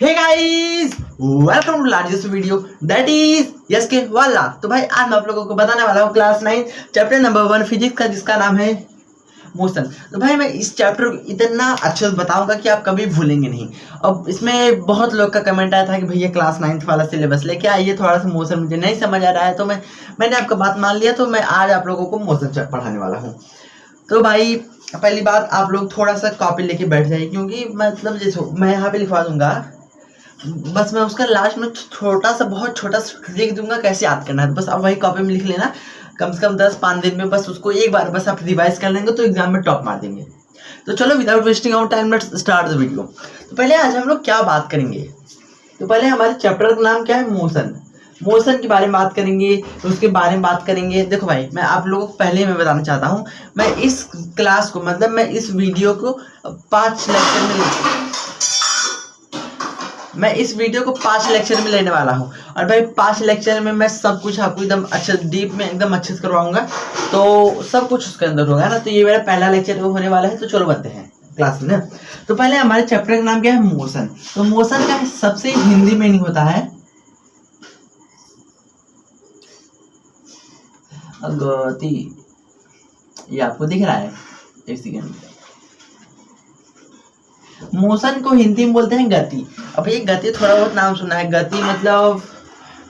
Hey guys, welcome to largest video that is yes के वाला। तो भाई आज मैं आप लोगों को बताने वाला हूँ क्लास 9 चैप्टर नंबर 1 फिजिक्स का, जिसका नाम है मोशन। तो भाई मैं इस चैप्टर को इतना अच्छे से बताऊंगा कि आप कभी भूलेंगे नहीं। अब इसमें बहुत लोग का कमेंट आया था कि भैया क्लास 9th वाला सिलेबस लेके आइए, थोड़ा सा मोशन मुझे नहीं समझ आ रहा है। तो मैंने आपका बात मान लिया, तो मैं आज आप लोगों को मोशन पढ़ाने वाला हूँ। तो भाई पहली बात, आप लोग थोड़ा सा कॉपी लेके बैठ जाइए, क्योंकि मतलब जैसे मैं यहाँ पे लिखवा दूंगा, बस मैं उसका लास्ट में छोटा सा बहुत छोटा सा लिख दूंगा कैसे याद करना है। तो बस आप वही कॉपी में लिख लेना, कम से कम 10-5 दिन में बस उसको एक बार बस आप रिवाइज कर लेंगे तो एग्जाम में टॉप मार देंगे। तो चलो without wasting our time let's start the video. तो पहले आज हम लोग क्या बात करेंगे, तो पहले हमारे चैप्टर का नाम क्या है, मोशन। मोशन के बारे में बात करेंगे, तो उसके बारे में बात करेंगे। देखो भाई, मैं आप लोगों को पहले मैं बताना चाहता हूँ, मैं इस क्लास को मतलब मैं इस वीडियो को 5 लेक्चर में लेने वाला हूँ। और भाई 5 लेक्चर में मैं सब कुछ आपको एकदम अच्छे डीप में एकदम अच्छे से करवाऊंगा, तो सब कुछ उसके अंदर होगा ना। तो ये मेरा पहला लेक्चर होने वाला है, तो चलो बनते हैं क्लास में ना। तो पहले हमारे चैप्टर का नाम क्या है, मोशन। तो मोशन का सबसे हिंदी मीनिंग होता है गति। ये आपको दिख रहा है, एक सेकेंड। मोशन को हिंदी में बोलते हैं गति। अब ये गति थोड़ा बहुत नाम सुना है, गति मतलब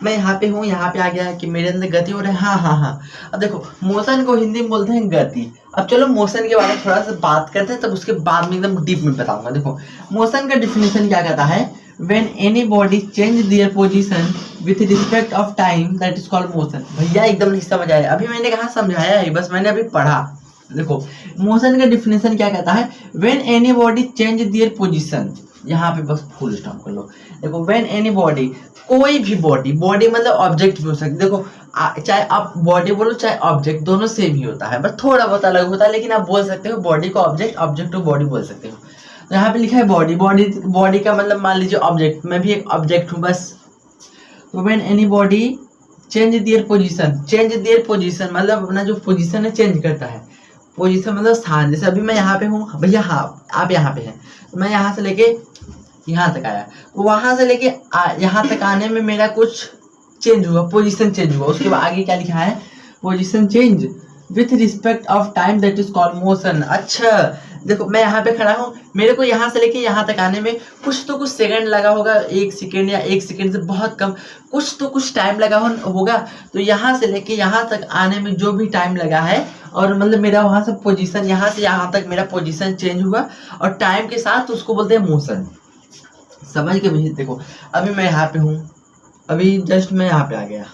मैं यहाँ पे हूँ, यहाँ पे आ गया कि मेरे अंदर गति हो रहा है। हाँ। अब देखो, मोशन को हिंदी में बोलते हैं गति। अब चलो मोशन के बारे में थोड़ा सा बात करते हैं, तब उसके बाद में एकदम डीप में बताऊंगा। देखो मोशन का डिफिनेशन क्या कहता है, when any body change their position with respect of time that is called motion. भैया एकदम नहीं समझ आया, अभी मैंने कहा समझाया है, बस मैंने अभी पढ़ा। देखो मोशन का डिफिनेशन क्या कहता है, when any body change their position, यहाँ पे बस फुल स्टॉप कर लो। देखो व्हेन एनी बॉडी, कोई भी बॉडी, बॉडी मतलब ऑब्जेक्ट भी हो सकती है। देखो चाहे आप बॉडी बोलो चाहे ऑब्जेक्ट, दोनों सेम ही होता है, बस थोड़ा बहुत अलग होता है, लेकिन आप बोल सकते हो बॉडी को ऑब्जेक्ट, ऑब्जेक्ट को बॉडी बोल सकते हो। तो यहाँ पे लिखा है बॉडी, बॉडी का मतलब मान लीजिए ऑब्जेक्ट, मैं भी एक ऑब्जेक्ट हूँ बस। तो when any body change their position, change their position मतलब अपना जो पोजीशन है चेंज करता है। पोजीशन मतलब स्थान, जैसे अभी मैं यहाँ पे हूँ भैया, हाँ आप यहाँ पे हैं, तो मैं यहाँ से लेके यहाँ तक आया, तो वहां से लेके यहाँ तक आने में मेरा कुछ चेंज हुआ, पोजीशन चेंज हुआ। उसके बाद आगे क्या लिखा है, position change with respect of time that is called motion. अच्छा देखो, मैं यहाँ पे खड़ा हूँ, मेरे को यहाँ से लेके यहाँ तक आने में कुछ तो कुछ सेकंड लगा होगा, 1 सेकंड या 1 सेकंड से बहुत कम, कुछ तो कुछ टाइम लगा होगा। तो यहाँ से लेके यहाँ तक आने में जो भी टाइम लगा है, और मतलब मेरा वहां से पोजीशन, यहाँ से यहाँ तक मेरा पोजीशन चेंज हुआ, और टाइम के साथ उसको बोलते हैं मोशन। समझ के भैया, देखो अभी मैं यहाँ पे हूँ, अभी जस्ट मैं यहाँ पे आ गया,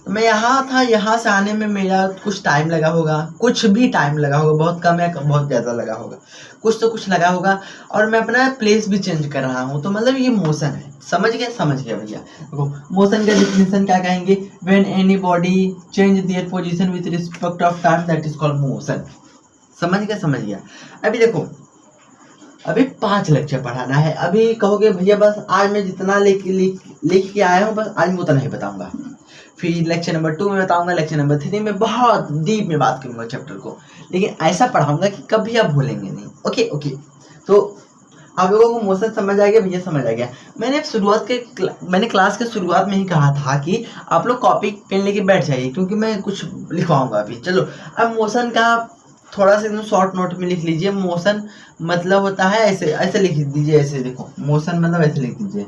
तो मैं यहाँ था, यहाँ से आने में मेरा कुछ टाइम लगा होगा, कुछ भी टाइम लगा होगा, बहुत कम या बहुत ज़्यादा लगा होगा, कुछ तो कुछ लगा होगा, और मैं अपना प्लेस भी चेंज कर रहा हूँ, तो मतलब ये मोशन है। समझ गया भैया। देखो मोशन का डिफिनेशन क्या कहेंगे, when any body change their position with respect of time that is called motion. समझ गया। अभी देखो, अभी 5 लेक्चर पढ़ाना है। अभी कहोगे भैया बस आज मैं जितना लिख के आया हूँ बस आज मैं उतना ही बताऊंगा, फिर लेक्चर नंबर 2 में बताऊंगा, लेक्चर नंबर 3 में बहुत डीप में बात करूंगा चैप्टर को, लेकिन ऐसा पढ़ाऊंगा कि कभी आप भूलेंगे नहीं। ओके। तो आप लोगों को मोशन समझ आ गया भैया, समझ आ गया। मैंने क्लास के शुरुआत में ही कहा था कि आप लोग कॉपी पेन लेके बैठ जाइए, क्योंकि मैं कुछ लिखवाऊंगा अभी। चलो अब मोशन का थोड़ा सा एकदम शॉर्ट नोट में लिख लीजिए। मोशन मतलब होता है ऐसे लिख दीजिए, ऐसे देखो मोशन मतलब ऐसे लिख दीजिए,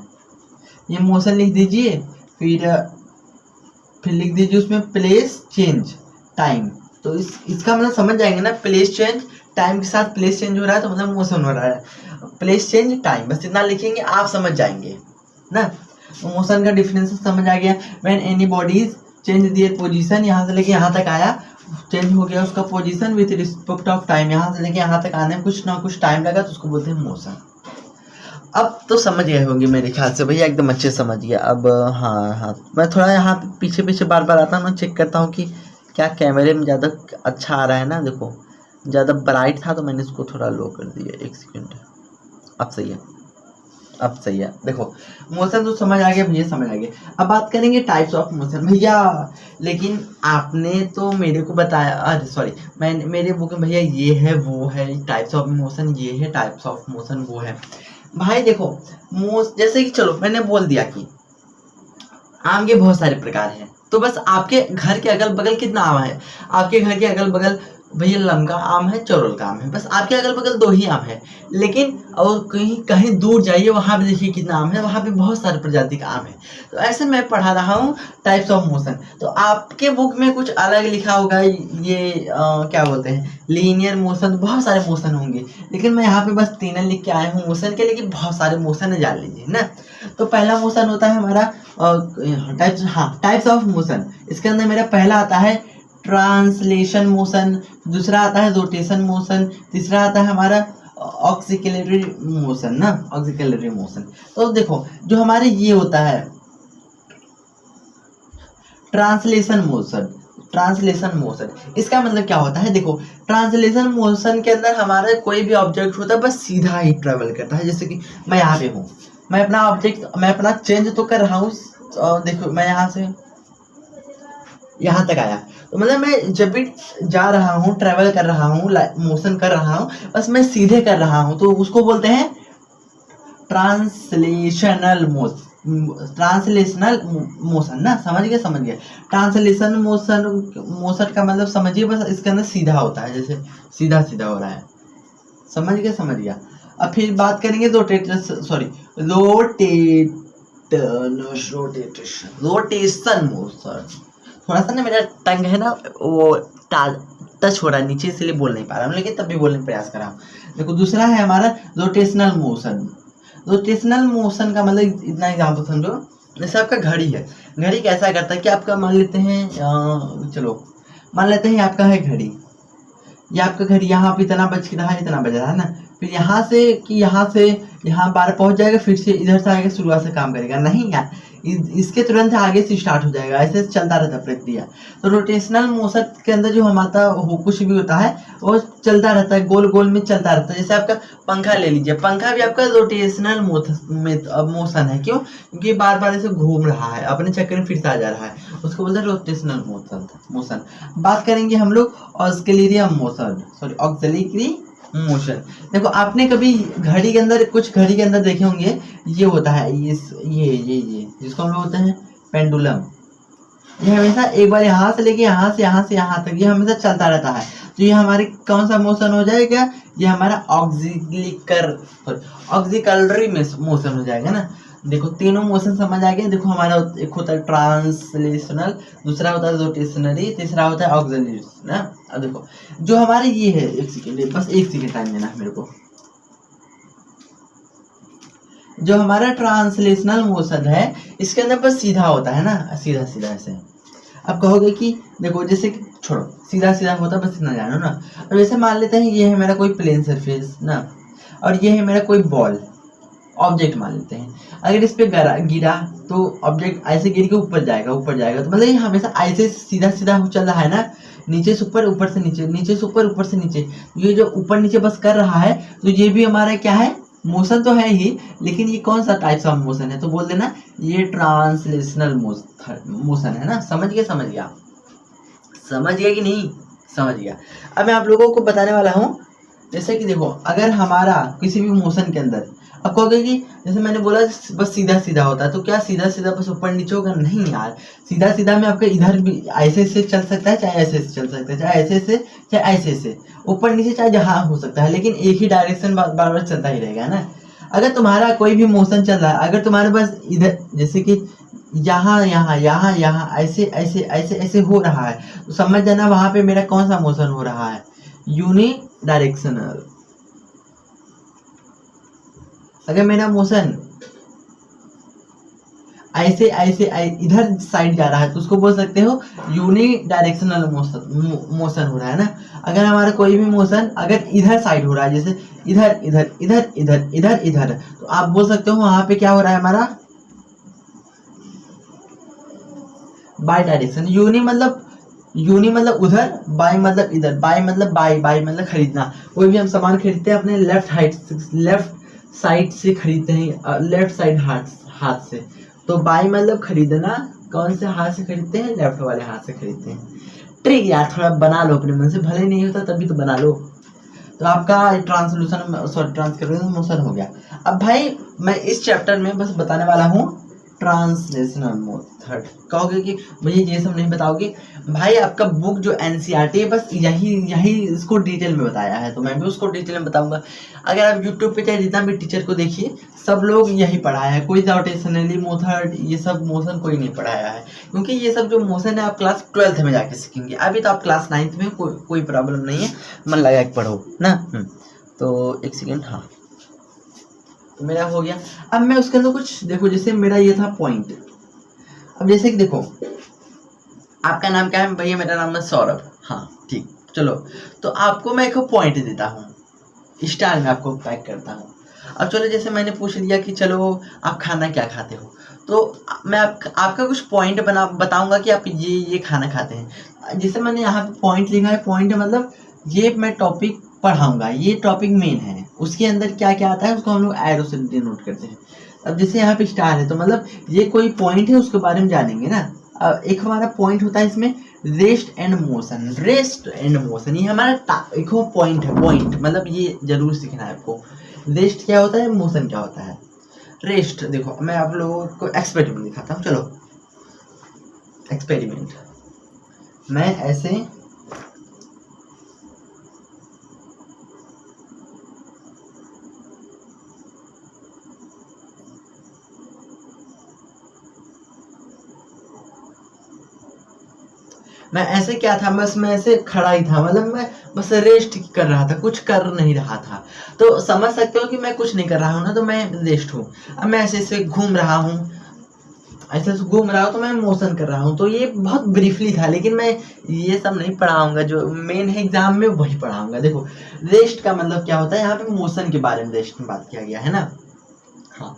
ये मोशन लिख दीजिए, फिर लिख दीजिए उसमें प्लेस चेंज टाइम। तो इसका मतलब समझ जाएंगे ना, प्लेस चेंज टाइम के साथ प्लेस चेंज हो रहा है, तो मतलब मोशन हो रहा है। प्लेस चेंज टाइम, बस इतना लिखेंगे आप समझ जाएंगे ना। तो मोशन का डिफिनेशन समझ आ गया, when any bodies change their position, यहाँ से लेके यहाँ तक आया, चेंज हो गया उसका position with respect of time, यहाँ से लेके यहाँ तक आने में कुछ ना कुछ टाइम लगा, तो उसको बोलते हैं मोशन। अब तो समझ गए होंगे मेरे ख्याल से भैया, एकदम अच्छे समझ गया। अब हाँ, मैं थोड़ा यहाँ पीछे बार आता हूँ, चेक करता हूँ कि क्या कैमरे में ज़्यादा अच्छा आ रहा है ना। देखो ज़्यादा ब्राइट था तो मैंने इसको थोड़ा लो कर दिया, 1 सेकेंड। अब सही है। देखो मोशन तो समझ आ गया भैया, समझ आ गया। अब बात करेंगे टाइप्स ऑफ मोशन भैया, लेकिन आपने तो मेरे को बताया, अरे सॉरी, मेरे बुक में भैया ये है वो है, टाइप्स ऑफ मोशन ये है, टाइप्स ऑफ मोशन वो है। भाई देखो जैसे कि चलो मैंने बोल दिया कि आम के बहुत सारे प्रकार हैं, तो बस आपके घर के अगल बगल कितना आम है, आपके घर के अगल बगल भैया लमका आम है, चौरोल का आम है, बस आपके अगल बगल 2 ही आम है। लेकिन और कहीं कहीं दूर जाइए वहां पे देखिए कितना आम है, वहां पे बहुत सारे प्रजाति का आम है। तो ऐसे मैं पढ़ा रहा हूँ टाइप्स ऑफ मोशन। तो आपके बुक में कुछ अलग लिखा होगा, ये क्या बोलते हैं लीनियर मोशन, बहुत सारे मोशन होंगे, लेकिन मैं यहाँ पे बस 3 लिख के आया हूँ मोशन के, लेकिन बहुत सारे मोशन है, जान लीजिए ना। तो पहला मोशन होता है हमारा टाइप्स ऑफ मोशन। इसके अंदर मेरा पहला आता है ट्रांसलेशन मोशन, दूसरा आता है रोटेशन मोशन, तीसरा आता है हमारा ऑक्सिलरी मोशन ना, ऑक्सिलरी मोशन। तो देखो जो हमारे ये होता है ट्रांसलेशन मोशन, ट्रांसलेशन मोशन इसका मतलब क्या होता है, देखो ट्रांसलेशन मोशन के अंदर हमारा कोई भी ऑब्जेक्ट होता है बस सीधा ही ट्रेवल करता है। जैसे कि मैं यहाँ पे हूँ, मैं अपना ऑब्जेक्ट मैं अपना चेंज तो कर रहा हूँ, देखो मैं यहाँ से यहाँ तक आया, तो मतलब मैं जब भी जा रहा हूँ ट्रेवल कर रहा हूँ मोशन कर रहा हूँ, बस मैं सीधे कर रहा हूँ, तो उसको बोलते हैं ट्रांसलेशनल मोशन ना। समझ गए ट्रांसलेशन मोशन का मतलब समझिए, बस इसके अंदर सीधा होता है, जैसे सीधा सीधा हो रहा है। समझ गया। अब फिर बात करेंगे रोटेशन मोशन। थोड़ा सा ना मेरा टंग है ना वो टच हो रहा है नीचे, इसलिए बोल नहीं पा रहा हूँ, लेकिन तब भी बोलने का प्रयास कर रहा हूँ। देखो दूसरा है हमारा रोटेशनल मोशन। रोटेशनल मोशन का मतलब इतना एग्जाम्पल समझो, जैसे आपका घड़ी है, घड़ी कैसा करता है कि आपका मान लेते हैं आपका है घड़ी, या आपका घड़ी यहाँ पे इतना बज रहा है, इतना बज रहा है ना, फिर यहाँ से यहाँ बार पहुँच जाएगा, फिर से इधर से आगे शुरुआत से काम करेगा नहीं यार, इसके तुरंत आगे से स्टार्ट हो जाएगा, ऐसे चलता रहता प्रक्रिया। तो रोटेशनल मोशन के अंदर जो हमारा कुछ भी होता है वो चलता रहता है, गोल गोल में चलता रहता है। जैसे आपका पंखा ले लीजिए, पंखा भी आपका रोटेशनल मोशन है। क्यों? क्योंकि बार बार ऐसे घूम रहा है, अपने चक्कर में फिर से आ जा रहा है, उसको बोलते हैं रोटेशनल मोशन। बात करेंगे हम लोग ऑक्सिलरी मोशन। देखो आपने कभी घड़ी के अंदर देखे होंगे, ये होता है ये जिसको हम लोग होते हैं पेंडुलम। ये हमेशा एक बार यहाँ से लेके यहाँ से यहाँ तक ये हमेशा चलता रहता है। तो ये हमारे कौन सा मोशन हो जाएगा, ये हमारा ऑक्सिलरी मोशन हो जाएगा ना। देखो तीनों मोशन समझ आ गया। देखो हमारा एक होता है ट्रांसलेशनल, दूसरा होता है रोटेशनरी, तीसरा होता है ऑक्सिलरी ना। अब देखो जो हमारे ये है, एक सेकेंड बस एक सेकेंड टाइम देना मेरे को। जो हमारा ट्रांसलेशनल मोशन है इसके अंदर बस सीधा होता है ना, सीधा सीधा ऐसे। अब कहोगे कि देखो जैसे कि छोड़ो सीधा सीधा होता बस इतना जानो ना। अब जैसे मान लेते हैं ये है मेरा कोई प्लेन सरफेस ना, और ये है मेरा कोई बॉल ऑब्जेक्ट मान लेते हैं। अगर इस पे गिरा तो ऑब्जेक्ट ऐसे गिर के ऊपर जाएगा तो मतलब ये हमेशा ऐसे सीधा सीधा चल रहा है ना, नीचे से ऊपर, ऊपर से नीचे, नीचे से ऊपर, ऊपर से नीचे। ये जो ऊपर नीचे बस कर रहा है, तो ये भी हमारा क्या है, मोशन तो है ही, लेकिन ये कौन सा टाइप्स ऑफ मोशन है, तो बोल देना ये ट्रांसलेशनल मोशन है ना। समझ गया कि नहीं समझ गया। अब मैं आप लोगों को बताने वाला हूँ, जैसे कि देखो अगर हमारा किसी भी मोशन के अंदर, अब कहोगे कि जैसे मैंने बोला बस सीधा सीधा होता है, तो क्या सीधा सीधा बस ऊपर नीचे होगा? नहीं यार, सीधा सीधा में आपका इधर भी ऐसे से चल सकता है, चाहे ऐसे से चल सकता है, चाहे ऐसे से, चाहे ऐसे से, ऊपर नीचे चाहे जहाँ हो सकता है, लेकिन एक ही डायरेक्शन बार बार चलता ही रहेगा ना। अगर तुम्हारा कोई भी मोशन चल रहा है, अगर तुम्हारे पास इधर जैसे कि यहाँ ऐसे ऐसे ऐसे ऐसे हो रहा है, तो समझ जाना वहां पे मेरा कौन सा मोशन हो रहा है, यूनिडायरेक्शनल। अगर मेरा मोशन ऐसे ऐसे इधर साइड जा रहा है तो उसको बोल सकते हो यूनिडायरेक्शनल मोशन हो रहा है ना। अगर हमारा कोई भी मोशन अगर इधर साइड हो रहा है, जैसे इधर इधर इधर इधर इधर इधर, तो आप बोल सकते हो वहां पे क्या हो रहा है हमारा बाई डायरेक्शन। यूनि मतलब उधर, बाई मतलब इधर, बाई मतलब बाई मतलब खरीदना। कोई भी हम सामान खरीदते हैं अपने लेफ्ट साइड से खरीदते हैं, लेफ्ट साइड हाथ से, तो बाई मतलब खरीदना, कौन से हाथ से खरीदते हैं, लेफ्ट वाले हाथ से खरीदते हैं। ट्रिक यार थोड़ा बना लो अपने मन से, भले नहीं होता तभी तो बना लो। तो आपका ट्रांसलेशन सॉरी ट्रांसक्रिप्शन मोशन हो गया। अब भाई मैं इस चैप्टर में बस बताने वाला हूँ ट्रांसलेशनल मेथड। कहोगे कि मुझे ये सब नहीं बताओगे, भाई आपका बुक जो एनसीईआरटी है बस यही इसको डिटेल में बताया है, तो मैं भी उसको डिटेल में बताऊंगा। अगर आप यूट्यूब पे चाहे जितना भी टीचर को देखिए, सब लोग यही पढ़ाया है, कोई रोटेशनली मेथड ये सब मोशन कोई नहीं पढ़ाया है, क्योंकि ये सब जो मोशन है आप क्लास 12th में जाके सीखेंगे। अभी तो आप क्लास 9th में कोई प्रॉब्लम नहीं है, मन लगा के पढ़ो ना। तो एक सेकेंड, हाँ तो मेरा हो गया। अब मैं उसके अंदर कुछ देखो, जैसे मेरा ये था पॉइंट। अब जैसे कि देखो आपका नाम क्या है भैया? मेरा नाम है सौरभ। हाँ ठीक, चलो तो आपको मैं एक पॉइंट देता हूँ, स्टार में आपको पैक करता हूँ। अब चलो जैसे मैंने पूछ लिया कि चलो आप खाना क्या खाते हो, तो मैं आपका कुछ पॉइंट बताऊंगा कि आप ये खाना खाते हैं। जैसे मैंने यहाँ पे पॉइंट लिखा है, पॉइंट मतलब ये मैं टॉपिक पढ़ाऊंगा, ये टॉपिक मेन है, उसके अंदर क्या क्या आता है उसको हम लोग एरो से डिनोट करते हैं। अब जैसे यहाँ पे स्टार है तो मतलब ये कोई पॉइंट है, उसके बारे में जानेंगे ना। अब एक हमारा पॉइंट होता है इसमें rest and motion. Rest and motion ये हमारा एक पॉइंट है। पॉइंट मतलब ये जरूर सीखना है आपको, रेस्ट क्या होता है, मोशन क्या होता है। रेस्ट देखो मैं आप लोगों को एक्सपेरिमेंट दिखाता हूँ। चलो एक्सपेरिमेंट, मैं ऐसे क्या था, बस मैं ऐसे खड़ा ही था, मतलब मैं बस रेस्ट कर रहा था, कुछ कर नहीं रहा था। तो समझ सकते हो कि मैं कुछ नहीं कर रहा हूँ ना, तो मैं रेस्ट हूँ। अब मैं ऐसे घूम रहा हूँ, ऐसे घूम रहा हूँ तो मैं मोशन कर रहा हूँ। तो ये बहुत ब्रीफली था, लेकिन मैं ये सब नहीं पढ़ाऊंगा, जो मेन है एग्जाम में वही पढ़ाऊंगा। देखो रेस्ट का मतलब क्या होता है, यहाँ पे मोशन के बारे में रेस्ट में बात किया गया है ना। हाँ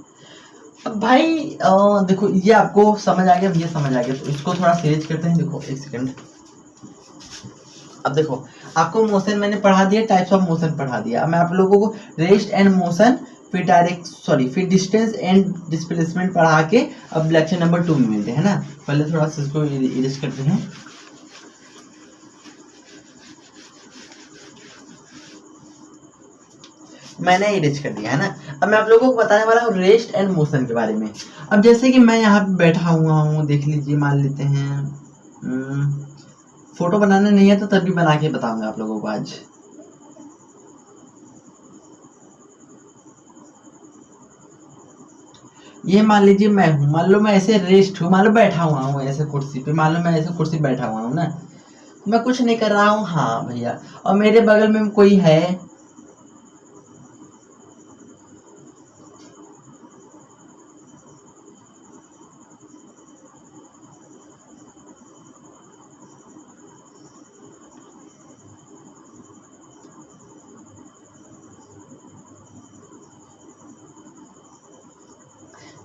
अब भाई देखो ये आपको समझ आ गया, ये समझ आ गया, तो इसको थोड़ा सीरीज करते हैं। देखो एक सेकंड, अब देखो आपको मोशन मैंने पढ़ा दिया, टाइप्स ऑफ मोशन पढ़ा दिया। अब मैं आप लोगों को रेस्ट एंड मोशन, फिर डिस्टेंस एंड डिस्प्लेसमेंट पढ़ा के अब लेक्चर नंबर 2 में मिलते हैं ना। पहले थोड़ा सा इसको इरेज करते हैं। मैंने इरेज कर दिया है ना। अब मैं आप लोगों को बताने वाला हूँ रेस्ट एंड मोशन के बारे में। अब जैसे कि मैं यहाँ पे बैठा हुआ हूँ, देख लीजिए, मान लेते हैं फोटो बनाने नहीं है तो तभी बना के बताऊंगा आप लोगों को आज। ये मान लीजिए मैं हूँ, मान लो मैं ऐसे रेस्ट हूँ, मान लो बैठा हुआ हूँ ऐसे कुर्सी पे, मान लो मैं ऐसे कुर्सी बैठा हुआ हूँ ना, मैं कुछ नहीं कर रहा हूँ। हाँ भैया, और मेरे बगल में कोई है,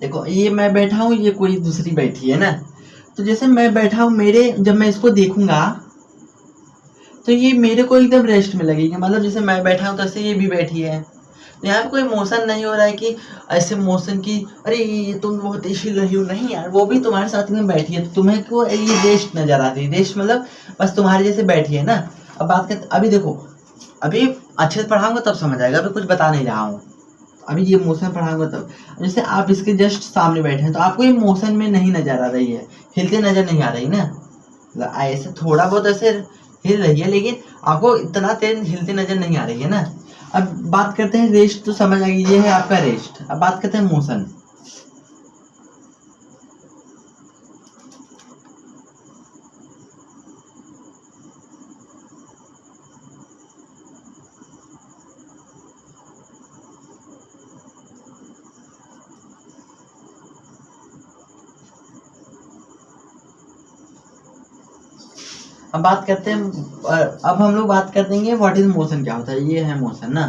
देखो ये मैं बैठा हूँ, ये कोई दूसरी बैठी है ना। तो जैसे मैं बैठा हूँ, मेरे जब मैं इसको देखूंगा तो ये मेरे को एकदम रेस्ट में लगेगी, मतलब जैसे मैं बैठा हूँ तो ऐसे ये भी बैठी है। तो यहाँ पे कोई मोशन नहीं हो रहा है कि ऐसे मोशन की अरे ये तुम बहुत हिल रही हो, नहीं यार, वो भी तुम्हारे साथ में बैठी है, तो तुम्हें क्यों ये रेस्ट नजर आ रही है। रेस्ट मतलब बस तुम्हारे जैसे बैठी है ना। अब बात करते, अभी देखो अभी अच्छे से पढ़ाऊंगा तब समझ आएगा, अभी कुछ बता नहीं रहा हूँ, अभी ये मोशन पढ़ाऊंगा तब। जैसे आप इसके जस्ट सामने बैठे हैं तो आपको ये मोशन में नहीं नजर आ रही है, हिलते नजर नहीं आ रही ना, मतलब ऐसे थोड़ा बहुत ऐसे हिल रही है, लेकिन आपको इतना तेज हिलते नजर नहीं आ रही है ना। अब बात करते हैं रेस्ट, तो समझ आ गई, ये है आपका रेस्ट। अब बात करते हैं मोशन। अब बात करते हैं, अब हम लोग बात कर देंगे व्हाट इज मोशन, क्या होता है। ये है मोशन ना।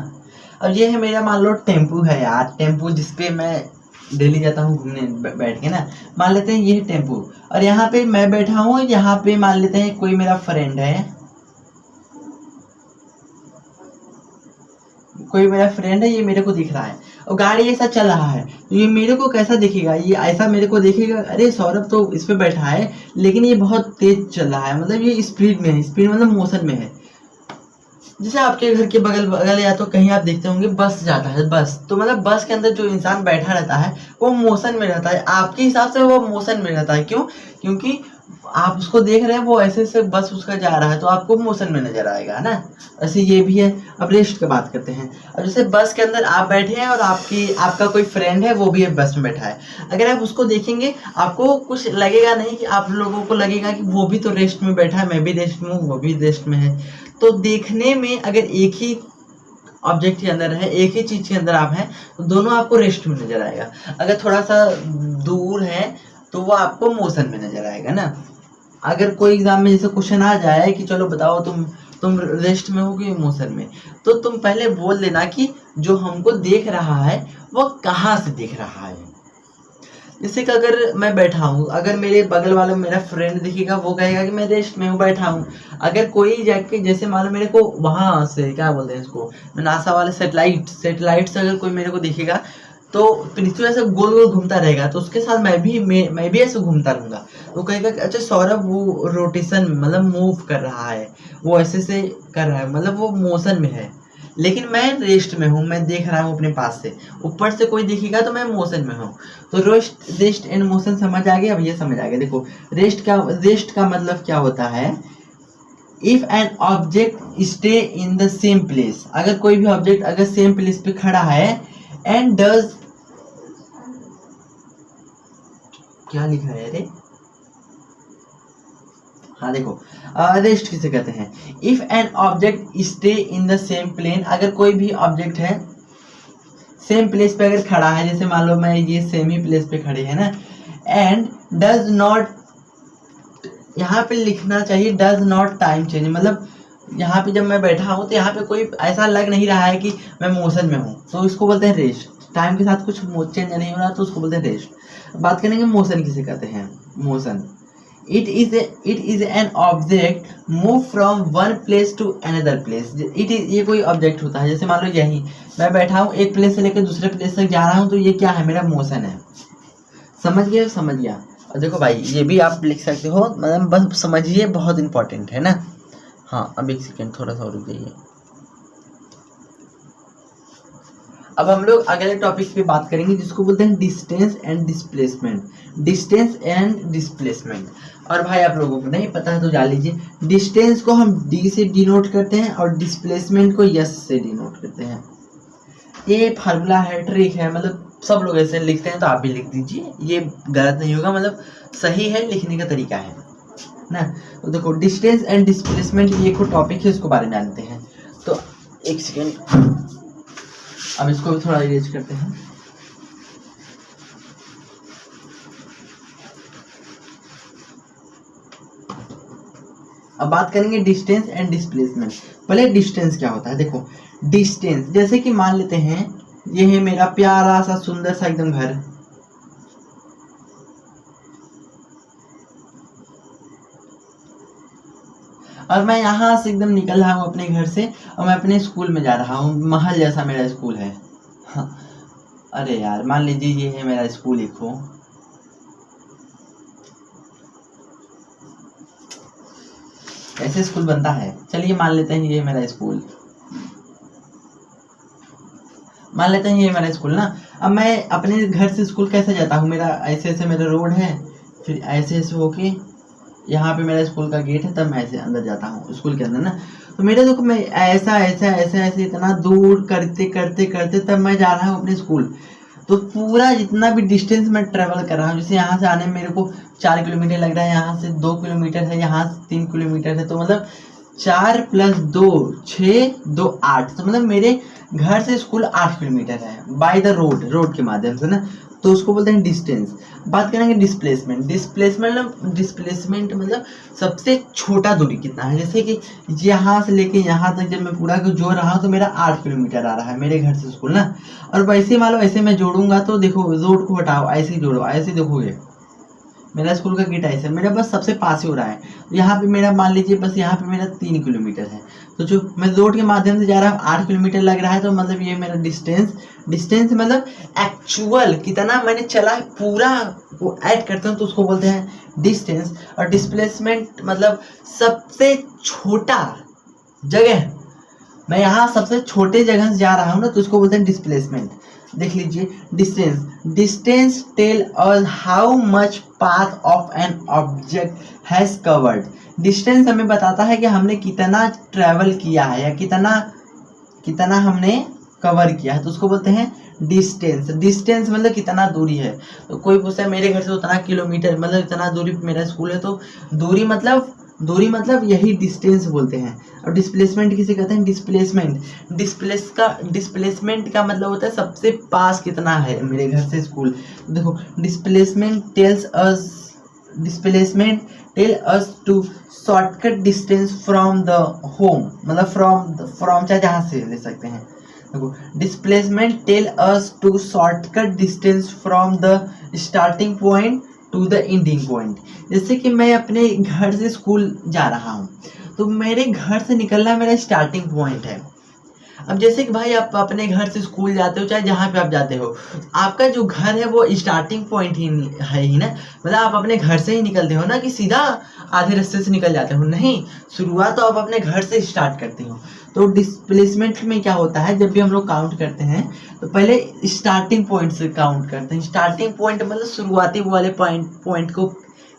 अब ये है मेरा, मान लो टेम्पू है यार, टेम्पू जिसपे मैं डेली जाता हूँ घूमने बैठ के ना, मान लेते हैं ये है टेम्पू, और यहाँ पे मैं बैठा हूँ, यहाँ पे मान लेते हैं कोई मेरा फ्रेंड है, कोई मेरा फ्रेंड है, ये मेरे को दिख रहा है, और गाड़ी ऐसा चल रहा है, तो ये मेरे को कैसा दिखेगा, ये ऐसा मेरे को देखेगा, अरे सौरभ तो इस पे बैठा है लेकिन ये बहुत तेज चल रहा है, मतलब ये स्पीड में है, स्पीड मतलब मोशन में है। जैसे आपके घर के बगल बगल या तो कहीं आप देखते होंगे बस जाता है, बस तो मतलब बस के अंदर जो इंसान बैठा रहता है वो मोशन में रहता है, आपके हिसाब से वो मोशन में रहता है। क्यों? क्योंकि आप उसको देख रहे हैं, वो ऐसे ऐसे बस उसका जा रहा है तो आपको मोशन में नजर आएगा ना। ऐसे ये भी है। अब रेस्ट की बात करते हैं। अब जैसे बस के अंदर आप बैठे हैं और आपका कोई फ्रेंड है वो भी बस में बैठा है, अगर आप उसको देखेंगे आपको कुछ लगेगा नहीं, कि आप लोगों को लगेगा कि वो भी तो रेस्ट में बैठा है, मैं भी रेस्ट में हूँ, वो भी रेस्ट में है। तो देखने में अगर एक ही ऑब्जेक्ट के अंदर है, एक ही चीज के अंदर आप हैं, तो दोनों आपको रेस्ट में नजर आएगा। अगर थोड़ा सा दूर है तो वो आपको मोशन में नजर आएगा ना। अगर कोई एग्जाम में जैसे क्वेश्चन आ जाए कि चलो बताओ तुम रेस्ट में हो कि मोशन में, तो तुम पहले बोल देना कि जो हमको देख रहा है वो कहाँ से देख रहा है। जैसे कि अगर मैं बैठा हूँ, अगर मेरे बगल वाला मेरा फ्रेंड दिखेगा वो कहेगा कि मैं रेस्ट में हूँ, बैठा हूँ। अगर कोई जाके जैसे मान लो मेरे को वहां से क्या बोलते हैं इसको, नासा वाले सेटेलाइट से अगर कोई मेरे को दिखेगा तो पृथ्वी ऐसे गोल गोल घूमता रहेगा, तो उसके साथ मैं भी ऐसे घूमता रहूंगा। वो कहेगा कि अच्छा सौरभ वो रोटेशन मतलब मूव कर रहा है, वो ऐसे से कर रहा है, मतलब वो मोशन में है। लेकिन मैं रेस्ट में हूँ, मैं देख रहा हूँ अपने पास से, ऊपर से कोई दिखेगा तो मैं मोशन में हूँ। तो रेस्ट एंड मोशन समझ आ गया? अब ये समझ आ गया। देखो रेस्ट का मतलब क्या होता है, if an object stay in the same place, अगर कोई भी ऑब्जेक्ट अगर सेम प्लेस पे खड़ा है एंड डज, क्या लिखा है रे, हाँ देखो रेस्ट किसे कहते हैं, if an object stay in the same plane, अगर कोई भी ऑब्जेक्ट है सेम प्लेस पे अगर खड़ा है, जैसे मान लो मैं ये सेम ही प्लेस पे खड़े है ना, एंड डज नॉट, यहाँ पे लिखना चाहिए डज नॉट टाइम चेंज, मतलब यहाँ पे जब मैं बैठा हूँ तो यहाँ पे कोई ऐसा लग नहीं रहा है कि मैं मोशन में हूँ, तो इसको बोलते हैं रेस्ट। टाइम के साथ कुछ चेंज नहीं हो रहा तो उसको बोलते हैं रेस्ट। बात करेंगे मोशन किसे कहते हैं। Motion, it is an object move from one place to another place. ये कोई ऑब्जेक्ट होता है, जैसे मान लो यही मैं बैठा हूँ, एक प्लेस से लेकर दूसरे प्लेस तक जा रहा हूँ, तो ये क्या है, मेरा मोशन है। समझ गया? समझ गया। और देखो भाई ये भी आप लिख सकते हो, मतलब बस समझिए, बहुत इंपॉर्टेंट है ना। हाँ अब एक सेकेंड थोड़ा सा रुक जाइए। अब हम लोग अगले टॉपिक पे बात करेंगे जिसको बोलते हैं distance and displacement. Distance and displacement, और भाई आप लोगों को नहीं पता है तो जान लीजिए, डिस्टेंस को हम डी से डिनोट करते हैं और डिस्प्लेसमेंट को यस से डिनोट करते हैं। ये फार्मूला है, ट्रिक है, मतलब सब लोग ऐसे लिखते हैं तो आप भी लिख दीजिए, ये गलत नहीं होगा, मतलब सही है, लिखने का तरीका है ना। तो देखो डिस्टेंस एंड डिस्प्लेसमेंट ये एक टॉपिक है, इसको बारे में जानते हैं। तो एक सेकेंड, अब इसको भी थोड़ा इरेज करते हैं। अब बात करेंगे डिस्टेंस एंड डिस्प्लेसमेंट। पहले डिस्टेंस क्या होता है, देखो डिस्टेंस जैसे कि मान लेते हैं ये है मेरा प्यारा सा सुंदर सा एकदम घर, और मैं यहाँ से एकदम निकल रहा हूँ अपने घर से और मैं अपने स्कूल में जा रहा हूँ, महल जैसा मेरा स्कूल है। हाँ, अरे यार मान लीजिए ये है मेरा स्कूल, लिखो ऐसे स्कूल बनता है। चलिए मान लेते हैं ये मेरा स्कूल, मान लेते हैं ये मेरा स्कूल ना। अब मैं अपने घर से स्कूल कैसे जाता हूँ, मेरा ऐसे ऐसे मेरा रोड है, फिर ऐसे ऐसे होके यहाँ पे मेरा स्कूल का गेट है, तब मैं ऐसे अंदर जाता हूँ स्कूल के अंदर ना। तो मेरे देखो मैं ऐसा ऐसा ऐसा ऐसे इतना दूर करते करते करते तब मैं जा रहा हूँ अपने स्कूल। तो पूरा जितना भी डिस्टेंस मैं ट्रेवल कर रहा हूँ, जैसे यहाँ से आने में मेरे को 4 किलोमीटर लग रहा है, यहाँ से 2 किलोमीटर है, यहाँ से 3 किलोमीटर है, तो मतलब 4 + 2 6 2 8, तो मतलब मेरे घर से स्कूल 8 किलोमीटर है बाय द रोड के माध्यम से ना, तो उसको बोलते हैं डिस्टेंस। बात करेंगे डिस्प्लेसमेंट मतलब सबसे छोटा दूरी कितना है, जैसे कि यहाँ से लेके यहाँ तक जब मैं पूरा जोड़ रहा हूँ तो मेरा 8 किलोमीटर आ रहा है मेरे घर से स्कूल ना। और वैसे मान लो ऐसे मैं जोड़ूंगा तो देखो रोड को हटाओ, ऐसे ही जोड़ो, ऐसे देखोगे मेरा स्कूल का गेट ऐसे मेरा बस सबसे पास ही हो रहा है। यहाँ पे मेरा मान लीजिए बस यहाँ पे मेरा 3 किलोमीटर है, तो जो मैं रोड के माध्यम से जा रहा हूँ 8 किलोमीटर लग रहा है, तो मतलब ये मेरा डिस्टेंस मतलब एक्चुअल कितना मैंने चला है पूरा वो ऐड करते हैं तो उसको बोलते हैं डिस्टेंस। और डिस्प्लेसमेंट मतलब सबसे छोटा जगह मैं यहाँ सबसे छोटे जगह से जा रहा हूँ ना, तो उसको बोलते हैं डिस्प्लेसमेंट। देख लीजिए, distance, distance tell us how much path of an object has covered. Distance हमें बताता है कि हमने कितना ट्रैवल किया है या कितना हमने कवर किया है, तो उसको बोलते हैं डिस्टेंस। डिस्टेंस मतलब कितना दूरी है। तो कोई पूछता है मेरे घर से उतना किलोमीटर, मतलब इतना दूरी मेरा स्कूल है, तो दूरी मतलब यही डिस्टेंस बोलते हैं। और डिस्प्लेसमेंट किसे कहते हैं? डिस्प्लेसमेंट का मतलब होता है सबसे पास कितना है मेरे घर से स्कूल। देखो, displacement tell us to shortcut distance from the home, मतलब फ्रॉम चाहे जहाँ से ले सकते हैं। देखो, displacement tell us to shortcut distance from the starting point to the ending point. जैसे कि मैं अपने घर से स्कूल जा रहा हूँ, तो मेरे घर से निकलना मेरा स्टार्टिंग पॉइंट है। अब जैसे कि भाई आप अपने घर से स्कूल जाते हो, चाहे जहाँ पे आप जाते हो, आपका जो घर है वो स्टार्टिंग पॉइंट ही है ही ना। मतलब आप अपने घर से ही निकलते हो ना, कि सीधा आधे रास्ते से निकल जाते हो? नहीं, शुरुआत तो आप अपने घर से स्टार्ट करते हो। तो डिस्प्लेसमेंट में क्या होता है, जब भी हम लोग काउंट करते हैं तो पहले स्टार्टिंग पॉइंट से काउंट करते हैं। स्टार्टिंग पॉइंट मतलब शुरुआती वाले पॉइंट को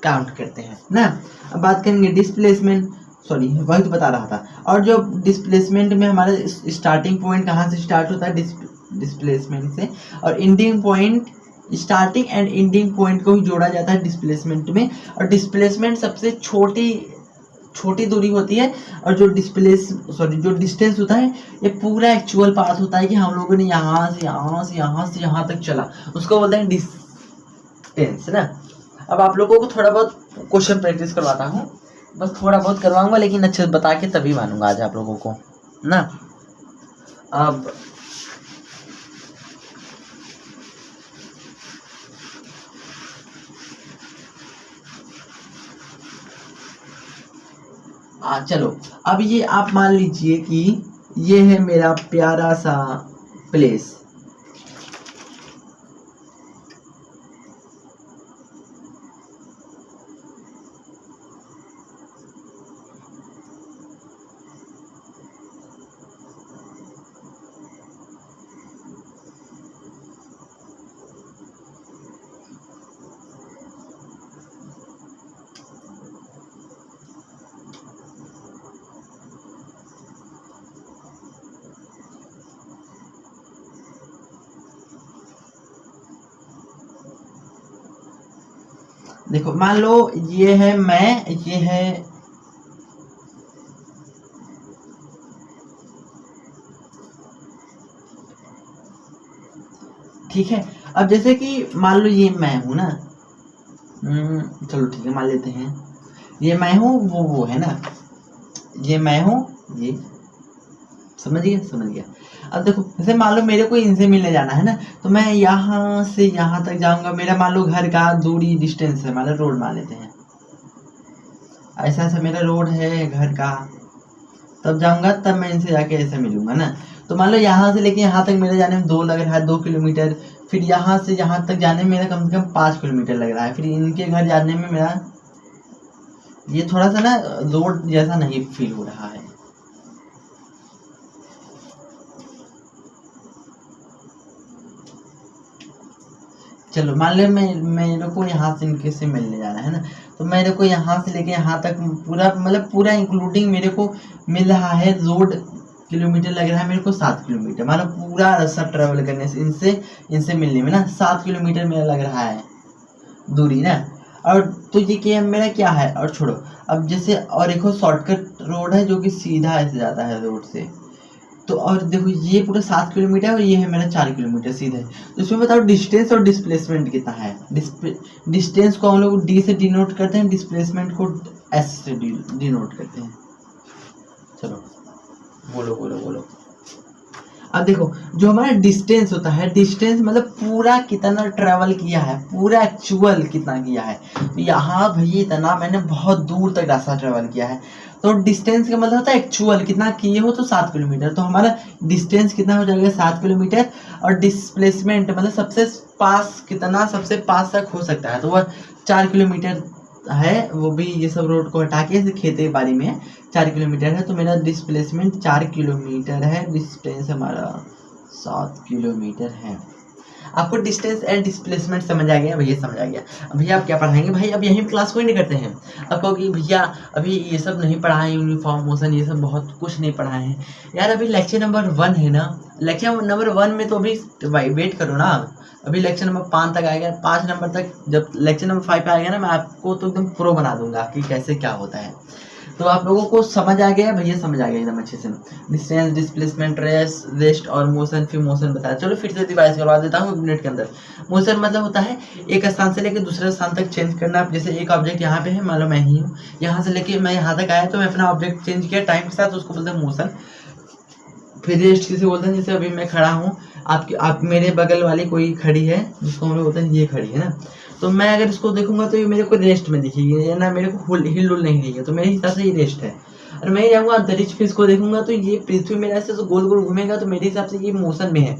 काउंट करते हैं ना। अब बात करेंगे डिस्प्लेसमेंट, सॉरी वही तो बता रहा था। और जो डिस्प्लेसमेंट में हमारा स्टार्टिंग पॉइंट कहाँ से स्टार्ट होता है? डिस्प्लेसमेंट से। और ending point, starting and ending point को ही जोड़ा जाता है डिस्प्लेसमेंट में। और डिस्प्लेसमेंट सबसे छोटी दूरी होती है। और जो डिस्टेंस होता है, ये पूरा एक्चुअल पाथ होता है कि हम लोगों ने यहाँ से यहाँ तक चला, उसको बोलते हैं डिस्टेंस ना। अब आप लोगों को थोड़ा बहुत क्वेश्चन प्रैक्टिस करवाता हूँ, बस थोड़ा बहुत करवाऊंगा, लेकिन अच्छे से बता के तभी मानूंगा आज आप लोगों को ना। अब चलो, अब ये आप मान लीजिए कि ये है मेरा प्यारा सा प्लेस। देखो, मान लो ये है मैं, ये है ठीक है। अब जैसे कि मान लो ये मैं हूं ना, चलो ठीक है, मान लेते हैं ये मैं हूं, वो है ना, ये मैं हूं, ये समझ गया। अब देखो, जैसे मान लो मेरे को इनसे मिलने जाना है ना, तो मैं यहाँ से यहाँ तक जाऊंगा। मेरा मान लो घर का दूरी डिस्टेंस है, मान लो रोड मान लेते हैं, ऐसा मेरा रोड है घर का, तब जाऊंगा, तब मैं इनसे जाके ऐसे मिलूंगा ना। तो मान लो यहाँ से लेके यहाँ तक मेरे जाने में 2 लग रहा है, 2 किलोमीटर। फिर यहाँ से यहाँ तक जाने में मेरा कम से कम 5 किलोमीटर लग रहा है। फिर इनके घर जाने में मेरा ये थोड़ा सा ना रोड जैसा नहीं फील हो रहा है। चलो मान ले मेरे को यहाँ से इनके से मिलने जाना है ना, तो मेरे को यहाँ से लेके यहाँ तक पूरा, मतलब पूरा इंक्लूडिंग मेरे को मिल रहा है, रोड किलोमीटर लग रहा है मेरे को 7 किलोमीटर। मतलब पूरा रास्ता ट्रेवल करने से इनसे मिलने में ना 7 किलोमीटर मेरा लग रहा है दूरी ना। और तो ये क्या मेरा क्या है, और छोड़ो। अब जैसे और एक शॉर्टकट रोड है जो कि सीधा ऐसे जाता है रोड से, तो और देखो ये पूरा 7 किलोमीटर और ये है मेरा 4 किलोमीटर सीधे। तो इसमें बताओ डिस्टेंस और डिस्प्लेसमेंट कितना है। डिस्टेंस को हम लोग डी से डिनोट करते हैं, डिस्प्लेसमेंट को एस से डिनोट करते हैं। चलो बोलो। अब देखो, जो हमारा डिस्टेंस होता है, डिस्टेंस मतलब पूरा कितना ट्रैवल किया है, पूरा एक्चुअल कितना किया है। तो यहाँ भैया इतना मैंने बहुत दूर तक रास्ता ट्रैवल किया है। तो डिस्टेंस का मतलब होता है एक्चुअल कितना किए हो, तो 7 किलोमीटर। तो हमारा डिस्टेंस कितना हो जाएगा 7 किलोमीटर। और डिस्प्लेसमेंट मतलब सबसे पास कितना, सबसे पास तक हो सकता है, तो वह 4 किलोमीटर है वो भी ये सब रोड को हटा के खेती बाड़ी में 4 किलोमीटर है। तो मेरा डिस्प्लेसमेंट 4 किलोमीटर है, डिस्टेंस हमारा 7 किलोमीटर है। आपको डिस्टेंस एंड डिस्प्लेसमेंट समझ आ गया? भैया समझ आ गया। अब भैया आप क्या पढ़ाएंगे? भाई अब यहीं क्लास कोई नहीं करते हैं। अब कहोगे भैया अभी ये सब नहीं पढ़ाए, यूनिफॉर्म मोशन ये सब बहुत कुछ नहीं पढ़ाए हैं यार। अभी लेक्चर नंबर 1 है ना, लेक्चर नंबर 1 में तो अभी वेट करो ना, अभी लेक्चर नंबर 5 तक आएगा, 5 नंबर तक जब लेक्चर नंबर 5 पे आएगा ना, मैं आपको तो एकदम प्रो बना दूंगा कि कैसे क्या होता है। तो आप लोगों को समझ आ गया? भैया समझ आ गया एकदम अच्छे से। डिस्टेंस, डिस्प्लेसमेंट, रेस्ट और मोशन, फिर मोशन बताया। चलो फिर से रिवाइज करवा देता हूँ 1 मिनट के अंदर। मोशन मतलब होता है एक स्थान से लेकर दूसरे स्थान तक चेंज करना। जैसे एक ऑब्जेक्ट यहाँ पे है, मान लो मैं ही हूँ, यहाँ से लेके मैं यहाँ तक आया तो मैं अपना ऑब्जेक्ट चेंज किया टाइम के साथ, उसको बोलते हैं मोशन। फिर रेस्ट किसे बोलते हैं? जैसे अभी मैं खड़ा हूँ, आप मेरे बगल वाली कोई खड़ी है जिसको हम लोग बोलते हैं ये खड़ी है ना, तो मैं अगर इसको देखूंगा तो ये मेरे को रेस्ट में दिखेगी ना, मेरे को हिल डुल नहीं दिखेगा, तो मेरे हिसाब से ये रेस्ट है। और मैं जाऊँगा अंतरिक्ष, फिर इसको देखूंगा तो ये पृथ्वी मेरे ऐसे गोल गोल घूमेगा, तो मेरे हिसाब से ये मोशन में है,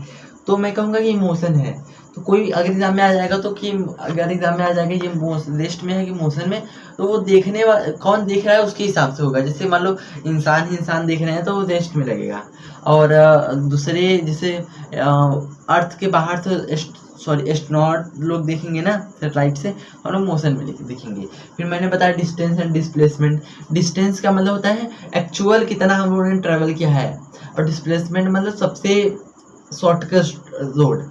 तो मैं कहूँगा कि ये मोशन है। तो कोई अगर एग्जाम में आ जाएगा तो कि अगर एग्जाम में आ जाएगा ये रेस्ट में है कि मोशन में, तो वो देखने वाला कौन देख रहा है उसके हिसाब से होगा। जैसे मान लो इंसान देख रहे हैं तो वो रेस्ट में लगेगा, और दूसरे जैसे अर्थ के बाहर तो एस्ट्रोनॉट लोग देखेंगे ना सैटेलाइट से, हम लोग मोशन में दिखेंगे। फिर मैंने बताया डिस्टेंस एंड डिस्प्लेसमेंट। डिस्टेंस का मतलब होता है एक्चुअल कितना हम लोगों ने ट्रेवल किया है, और डिस्प्लेसमेंट मतलब सबसे शॉर्टकट रोड,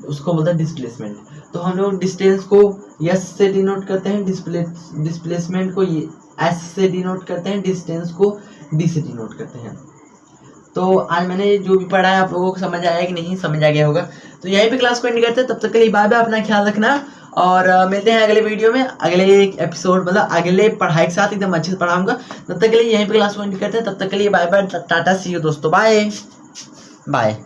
उसको बोलते हैं डिस्प्लेसमेंट। तो हम लोग डिस्टेंस को एस से डिनोट करते हैं, डिस्प्लेसमेंट को एस से डिनोट करते हैं, डिस्टेंस को डी से डिनोट करते हैं। तो आज मैंने जो भी पढ़ा है आप लोगों को समझ आया कि नहीं? समझ आ गया होगा। तो यहीं पे क्लास को एंड करते हैं। तब तक के लिए बाय बाय, अपना ख्याल रखना, और मिलते हैं अगले वीडियो में, अगले एपिसोड मतलब अगले पढ़ाई के साथ एकदम अच्छे से पढ़ाऊंगा। तब तक के लिए यहीं पे क्लास को एंड करते हैं। तब तक के लिए bye bye, tata, see you दोस्तों, बाय बाय।